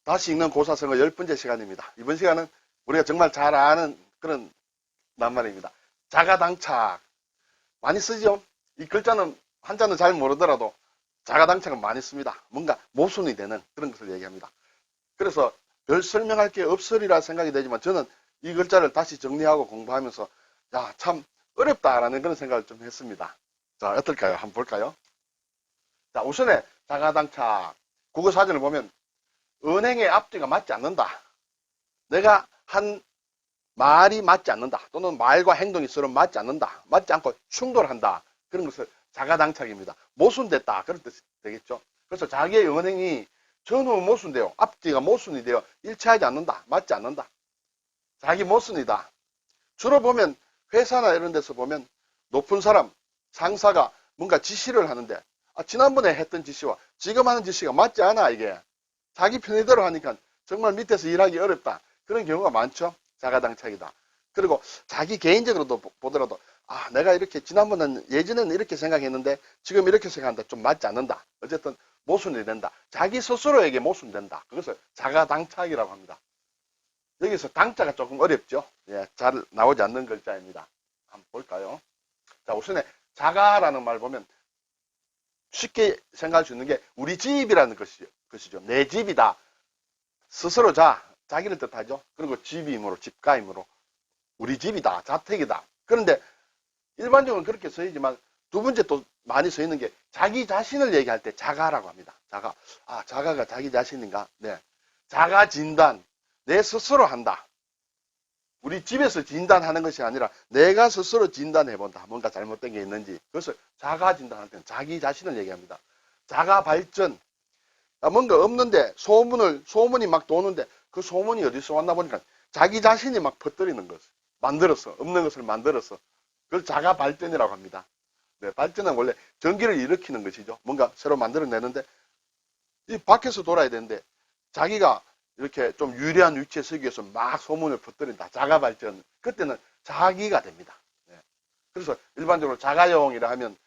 다시 읽는 고사성어 10번째 시간입니다. 이번 시간은 우리가 정말 잘 아는 그런 낱말입니다. 자가당착. 많이 쓰죠? 이 글자는, 한자는 잘 모르더라도 자가당착은 많이 씁니다. 뭔가 모순이 되는 그런 것을 얘기합니다. 그래서 별 설명할 게 없으리라 생각이 되지만 저는 이 글자를 다시 정리하고 공부하면서 야, 참 어렵다라는 그런 생각을 좀 했습니다. 자, 어떨까요? 한번 볼까요? 자, 우선에 자가당착. 국어사전을 보면 은행의 앞뒤가 맞지 않는다. 내가 한 말이 맞지 않는다. 또는 말과 행동이 서로 맞지 않는다. 맞지 않고 충돌한다. 그런 것을 자가당착입니다. 모순됐다. 그런 뜻이 되겠죠. 그래서 자기의 은행이 전후 모순되어 앞뒤가 모순이 되어 일치하지 않는다. 맞지 않는다. 자기 모순이다. 주로 보면 회사나 이런 데서 보면 높은 사람, 상사가 뭔가 지시를 하는데 지난번에 했던 지시와 지금 하는 지시가 맞지 않아 이게. 자기 편의대로 하니까 정말 밑에서 일하기 어렵다. 그런 경우가 많죠. 자가당착이다. 그리고 자기 개인적으로도 보더라도 내가 이렇게 지난번에는 예전에는 이렇게 생각했는데 지금 이렇게 생각한다. 좀 맞지 않는다. 어쨌든 모순이 된다. 자기 스스로에게 모순된다. 그것을 자가당착이라고 합니다. 여기서 당자가 조금 어렵죠. 예, 잘 나오지 않는 글자입니다. 한번 볼까요? 자, 우선에 자가라는 말 보면 쉽게 생각할 수 있는 게 우리 집이라는 것이죠. 내 집이다. 스스로 자기를 뜻하죠. 그리고 집이므로 집가이므로 우리 집이다. 자택이다. 그런데 일반적으로 그렇게 쓰이지만 두 번째 또 많이 쓰이는 게 자기 자신을 얘기할 때 자가라고 합니다. 자가. 자가가 자기 자신인가? 네. 자가 진단. 내 스스로 한다. 우리 집에서 진단하는 것이 아니라 내가 스스로 진단해본다. 뭔가 잘못된 게 있는지. 그것을 자가 진단할 때는 자기 자신을 얘기합니다. 자가 발전. 뭔가 없는데 소문이 막 도는데 그 소문이 어디서 왔나 보니까 자기 자신이 막 퍼뜨리는 것을 만들어서, 없는 것을 만들어서 그걸 자가 발전이라고 합니다. 네, 발전은 원래 전기를 일으키는 것이죠. 뭔가 새로 만들어내는데 이 밖에서 돌아야 되는데 자기가 이렇게 좀 유리한 위치에 서기 위해서 막 소문을 퍼뜨린다. 자가 발전. 그때는 자기가 됩니다. 네. 그래서 일반적으로 자가용이라 하면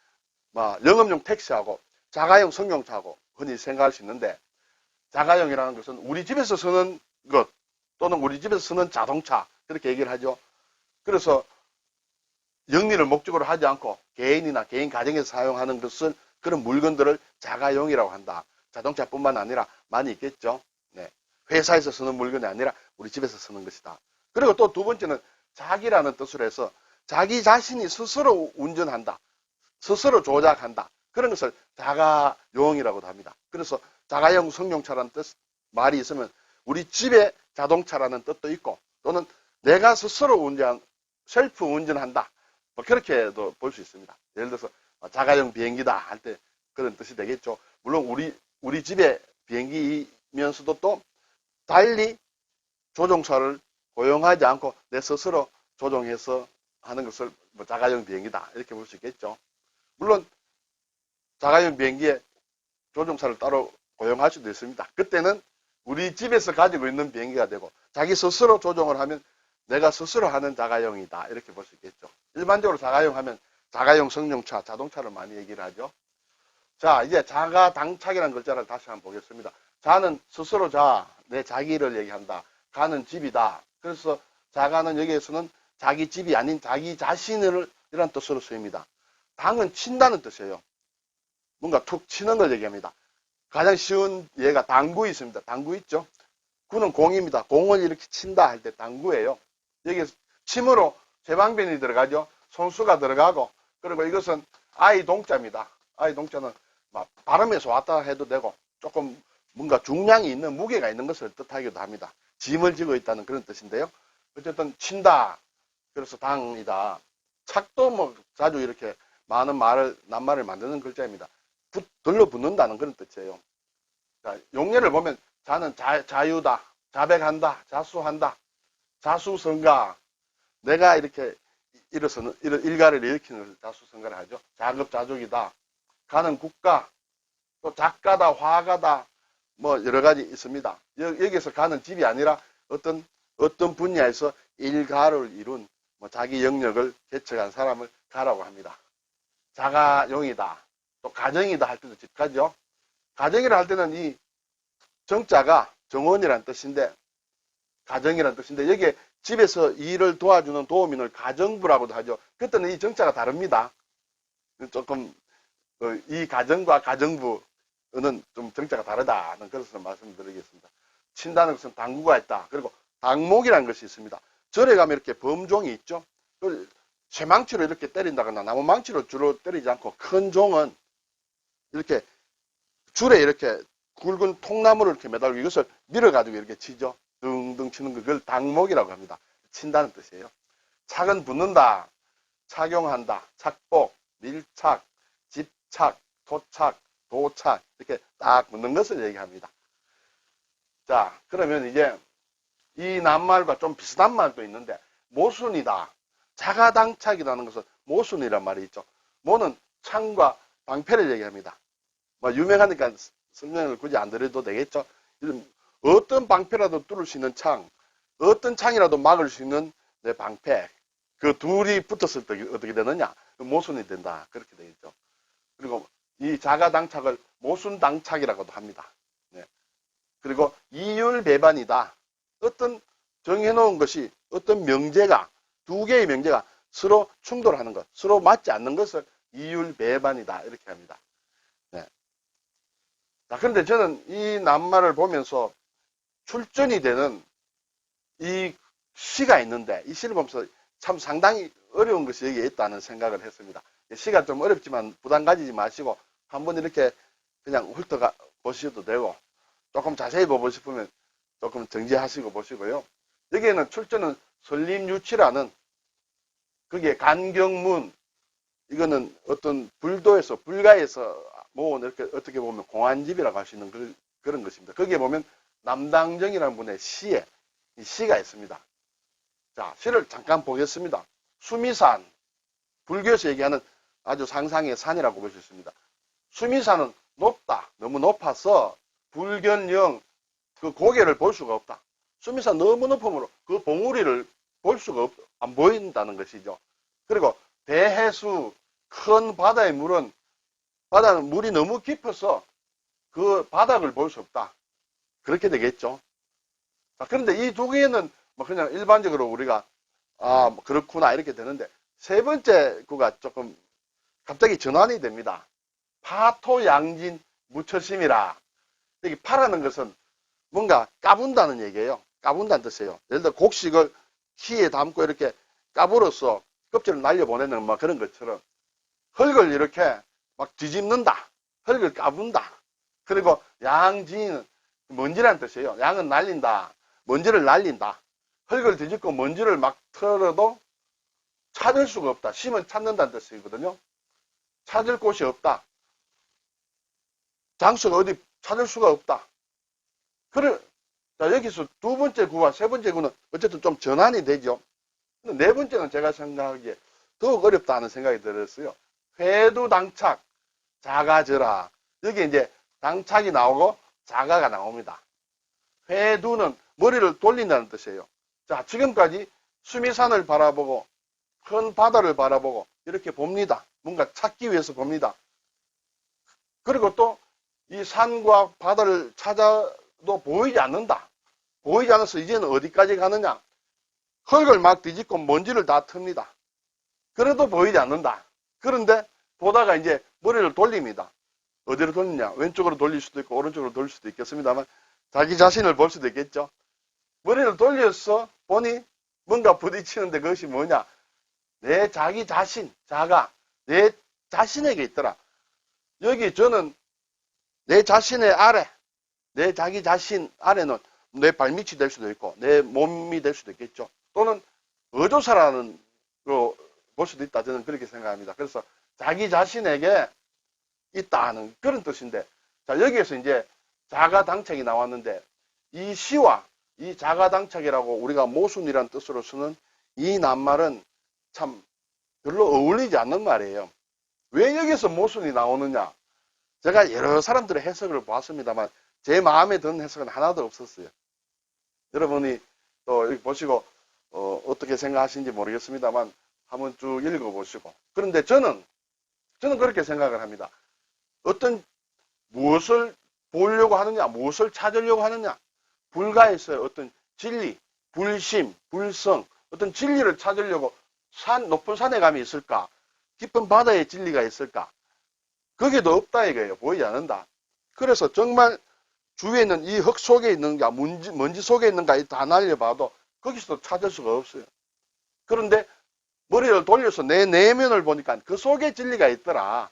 영업용 택시하고 자가용 승용차하고 흔히 생각할 수 있는데 자가용이라는 것은 우리 집에서 쓰는 것 또는 우리 집에서 쓰는 자동차 그렇게 얘기를 하죠. 그래서 영리를 목적으로 하지 않고 개인이나 개인 가정에서 사용하는 것을 그런 물건들을 자가용이라고 한다. 자동차뿐만 아니라 많이 있겠죠. 네. 회사에서 쓰는 물건이 아니라 우리 집에서 쓰는 것이다. 그리고 또 두 번째는 자기라는 뜻으로 해서 자기 자신이 스스로 운전한다. 스스로 조작한다. 그런 것을 자가용이라고도 합니다. 그래서 자가용 승용차라는 말이 있으면 우리 집에 자동차라는 뜻도 있고 또는 내가 스스로 셀프 운전한다. 그렇게도 볼 수 있습니다. 예를 들어서 자가용 비행기다 할 때 그런 뜻이 되겠죠. 물론 우리 집에 비행기이면서도 또 달리 조종사를 고용하지 않고 내 스스로 조종해서 하는 것을 자가용 비행기다 이렇게 볼 수 있겠죠. 물론 자가용 비행기에 조종사를 따로 고용할 수도 있습니다. 그때는 우리 집에서 가지고 있는 비행기가 되고 자기 스스로 조종을 하면 내가 스스로 하는 자가용이다 이렇게 볼 수 있겠죠. 일반적으로 자가용 하면 자가용 승용차, 자동차를 많이 얘기를 하죠. 자, 이제 자가당착이라는 글자를 다시 한번 보겠습니다. 자는 스스로 내 자기를 얘기한다. 가는 집이다. 그래서 자가는 여기에서는 자기 집이 아닌 자기 자신을 이런 뜻으로 쓰입니다. 당은 친다는 뜻이에요. 뭔가 툭 치는 걸 얘기합니다. 가장 쉬운 예가 당구 있습니다. 당구 있죠? 구는 공입니다. 공을 이렇게 친다 할 때 당구예요. 여기서 침으로 제방변이 들어가죠. 손수가 들어가고 그리고 이것은 아이 동자입니다. 아이 동자는 발음에서 왔다 해도 되고 조금 뭔가 중량이 있는 무게가 있는 것을 뜻하기도 합니다. 짐을 지고 있다는 그런 뜻인데요. 어쨌든 친다. 그래서 당이다. 착도 자주 이렇게 많은 낱말을 만드는 글자입니다. 들러붙는다는 그런 뜻이에요. 자, 용례를 보면 자는 자유다, 자백한다, 자수한다, 자수성가. 내가 이렇게 이런 일가를 일으키는 것을 자수성가를 하죠. 자급자족이다. 가는 국가, 또 작가다, 화가다, 여러 가지 있습니다. 여기서 가는 집이 아니라 어떤 분야에서 일가를 이룬 자기 영역을 개척한 사람을 가라고 합니다. 자가용이다. 또 가정이다 할 때도 집가죠. 가정이라 할 때는 이 정자가 정원이란 뜻인데, 가정이란 뜻인데, 여기에 집에서 일을 도와주는 도우미를 가정부라고도 하죠. 그때는 이 정자가 다릅니다. 조금, 이 가정과 가정부는 좀 정자가 다르다는 것을 말씀드리겠습니다. 친다는 것은 당구가 있다. 그리고 당목이라는 것이 있습니다. 절에 가면 이렇게 범종이 있죠. 쇠망치로 이렇게 때린다거나 나무망치로 주로 때리지 않고 큰 종은 이렇게 줄에 이렇게 굵은 통나무를 이렇게 매달고 이것을 밀어가지고 이렇게 치죠. 등등 치는 그걸 당목이라고 합니다. 친다는 뜻이에요. 착은 붙는다, 착용한다, 착복, 밀착, 집착, 토착, 도착 이렇게 딱 붙는 것을 얘기합니다. 자, 그러면 이제 이 낱말과 좀 비슷한 말도 있는데 모순이다. 자가당착이라는 것은 모순이란 말이 있죠. 모는 창과 방패를 얘기합니다. 뭐 유명하니까 설명을 굳이 안 드려도 되겠죠. 어떤 방패라도 뚫을 수 있는 창, 어떤 창이라도 막을 수 있는 내 방패, 그 둘이 붙었을 때 어떻게 되느냐? 모순이 된다. 그렇게 되겠죠. 그리고 이 자가당착을 모순당착이라고도 합니다. 네. 그리고 이율배반이다. 어떤 정해놓은 것이 어떤 명제가 두 개의 명제가 서로 충돌하는 것, 서로 맞지 않는 것을 이율배반이다. 이렇게 합니다. 네. 자, 그런데 저는 이 낱말을 보면서 출전이 되는 이 시가 있는데 이 시를 보면서 참 상당히 어려운 것이 여기에 있다는 생각을 했습니다. 시가 좀 어렵지만 부담 가지지 마시고 한번 이렇게 그냥 훑어가 보셔도 되고 조금 자세히 보고 싶으면 조금 정지하시고 보시고요. 여기에는 출전은 설림유치라는 그게 간경문 이거는 어떤 불도에서 불가에서 모은 이렇게 어떻게 보면 공안집이라고 할 수 있는 그런 것입니다. 거기에 보면 남당정이라는 분의 시에 이 시가 있습니다. 자, 시를 잠깐 보겠습니다. 수미산, 불교에서 얘기하는 아주 상상의 산이라고 볼 수 있습니다. 수미산은 높다. 너무 높아서 불견령 그 고개를 볼 수가 없다. 수미산 너무 높음으로 그 봉우리를 볼 수가 안 보인다는 것이죠. 그리고 대해수, 큰 바다의 물은 바다는 물이 너무 깊어서 그 바닥을 볼 수 없다. 그렇게 되겠죠. 자, 그런데 이 두 개는 뭐 그냥 일반적으로 우리가 그렇구나 이렇게 되는데 세 번째 구가 조금 갑자기 전환이 됩니다. 파토양진 무처심이라. 여기 파라는 것은 뭔가 까분다는 얘기예요. 까분다는 뜻이에요. 예를 들어 곡식을 키에 담고 이렇게 까불어서 껍질을 날려보내는 막 그런 것처럼 흙을 이렇게 막 뒤집는다. 흙을 까분다. 그리고 양진은 먼지라는 뜻이에요. 양은 날린다. 먼지를 날린다. 흙을 뒤집고 먼지를 막 털어도 찾을 수가 없다. 심은 찾는다는 뜻이거든요. 찾을 곳이 없다. 장소가 어디 찾을 수가 없다. 그래, 자, 여기서 두 번째 구와 세 번째 구는 어쨌든 좀 전환이 되죠. 네 번째는 제가 생각하기에 더욱 어렵다는 생각이 들었어요. 회두당착, 자가절하. 여기 이제 당착이 나오고 자가가 나옵니다. 회두는 머리를 돌린다는 뜻이에요. 자, 지금까지 수미산을 바라보고 큰 바다를 바라보고 이렇게 봅니다. 뭔가 찾기 위해서 봅니다. 그리고 또 이 산과 바다를 찾아도 보이지 않는다. 보이지 않아서 이제는 어디까지 가느냐. 흙을 막 뒤집고 먼지를 다 틉니다. 그래도 보이지 않는다. 그런데 보다가 이제 머리를 돌립니다. 어디로 돌리냐. 왼쪽으로 돌릴 수도 있고 오른쪽으로 돌릴 수도 있겠습니다만 자기 자신을 볼 수도 있겠죠. 머리를 돌려서 보니 뭔가 부딪히는데 그것이 뭐냐. 내 자기 자신, 자가 내 자신에게 있더라. 여기 저는 내 자신의 아래, 내 자기 자신 아래는 내 발밑이 될 수도 있고 내 몸이 될 수도 있겠죠. 또는 어조사라는 거 볼 수도 있다. 저는 그렇게 생각합니다. 그래서 자기 자신에게 있다는 그런 뜻인데, 자, 여기에서 이제 자가당착이 나왔는데 이 시와 이 자가당착이라고 우리가 모순이라는 뜻으로 쓰는 이 낱말은 참 별로 어울리지 않는 말이에요. 왜 여기서 모순이 나오느냐? 제가 여러 사람들의 해석을 봤습니다만 제 마음에 드는 해석은 하나도 없었어요. 여러분이 또 여기 보시고 어떻게 생각하시는지 모르겠습니다만 한번 쭉 읽어보시고. 그런데 저는 그렇게 생각을 합니다. 무엇을 보려고 하느냐, 무엇을 찾으려고 하느냐. 불가에서의 어떤 진리, 불심, 불성, 어떤 진리를 찾으려고 높은 산에 가면 있을까? 깊은 바다에 진리가 있을까? 거기도 없다 이거예요. 보이지 않는다. 그래서 정말 주위에 있는 이 흙 속에 있는가, 먼지 속에 있는가 다 날려봐도 거기서도 찾을 수가 없어요. 그런데 머리를 돌려서 내 내면을 보니까 그 속에 진리가 있더라.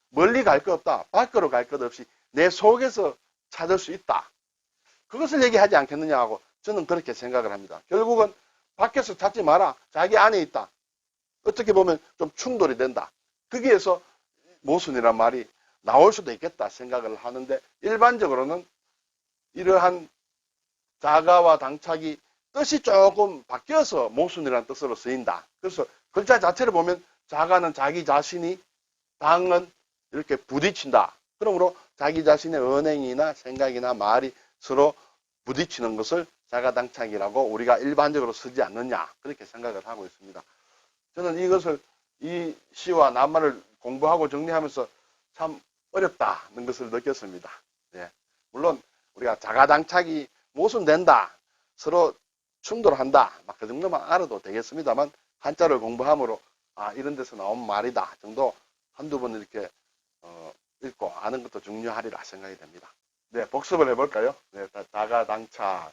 멀리 갈 것 없다. 밖으로 갈 것 없이 내 속에서 찾을 수 있다. 그것을 얘기하지 않겠느냐 하고 저는 그렇게 생각을 합니다. 결국은 밖에서 찾지 마라. 자기 안에 있다. 어떻게 보면 좀 충돌이 된다. 거기에서 모순이란 말이 나올 수도 있겠다 생각을 하는데 일반적으로는 이러한 자가와 당착이 뜻이 조금 바뀌어서 모순이라는 뜻으로 쓰인다. 그래서 글자 자체를 보면 자가는 자기 자신이, 당은 이렇게 부딪힌다. 그러므로 자기 자신의 언행이나 생각이나 말이 서로 부딪히는 것을 자가당착이라고 우리가 일반적으로 쓰지 않느냐 그렇게 생각을 하고 있습니다. 저는 이것을 이 시와 낱말을 공부하고 정리하면서 참 어렵다는 것을 느꼈습니다. 예. 물론 우리가 자가당착이 모순된다, 서로 충돌한다, 막 그 정도만 알아도 되겠습니다만 한자를 공부함으로 이런 데서 나온 말이다 정도 한두 번 이렇게 읽고 아는 것도 중요하리라 생각이 됩니다. 네, 복습을 해볼까요? 네, 자가당착,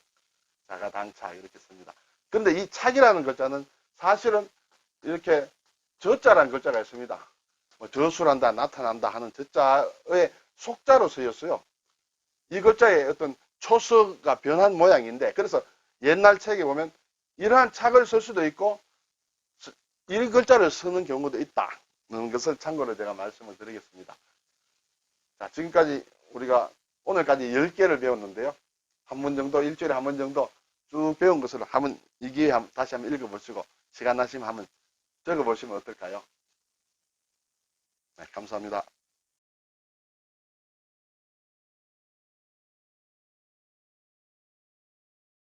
자가당착 이렇게 씁니다. 그런데 이 착이라는 글자는 사실은 이렇게 저자라는 글자가 있습니다. 뭐 저술한다, 나타난다 하는 저자의 속자로 쓰였어요. 이 글자의 어떤 초서가 변한 모양인데 그래서 옛날 책에 보면 이러한 착을 쓸 수도 있고 이 글자를 쓰는 경우도 있다는 것을 참고로 제가 말씀을 드리겠습니다. 자, 지금까지 우리가 오늘까지 10개를 배웠는데요. 한 번 정도, 일주일에 한 번 정도 쭉 배운 것을 한번 이 기회에 다시 한번 읽어보시고 시간 나시면 한번 적어보시면 어떨까요? 네, 감사합니다.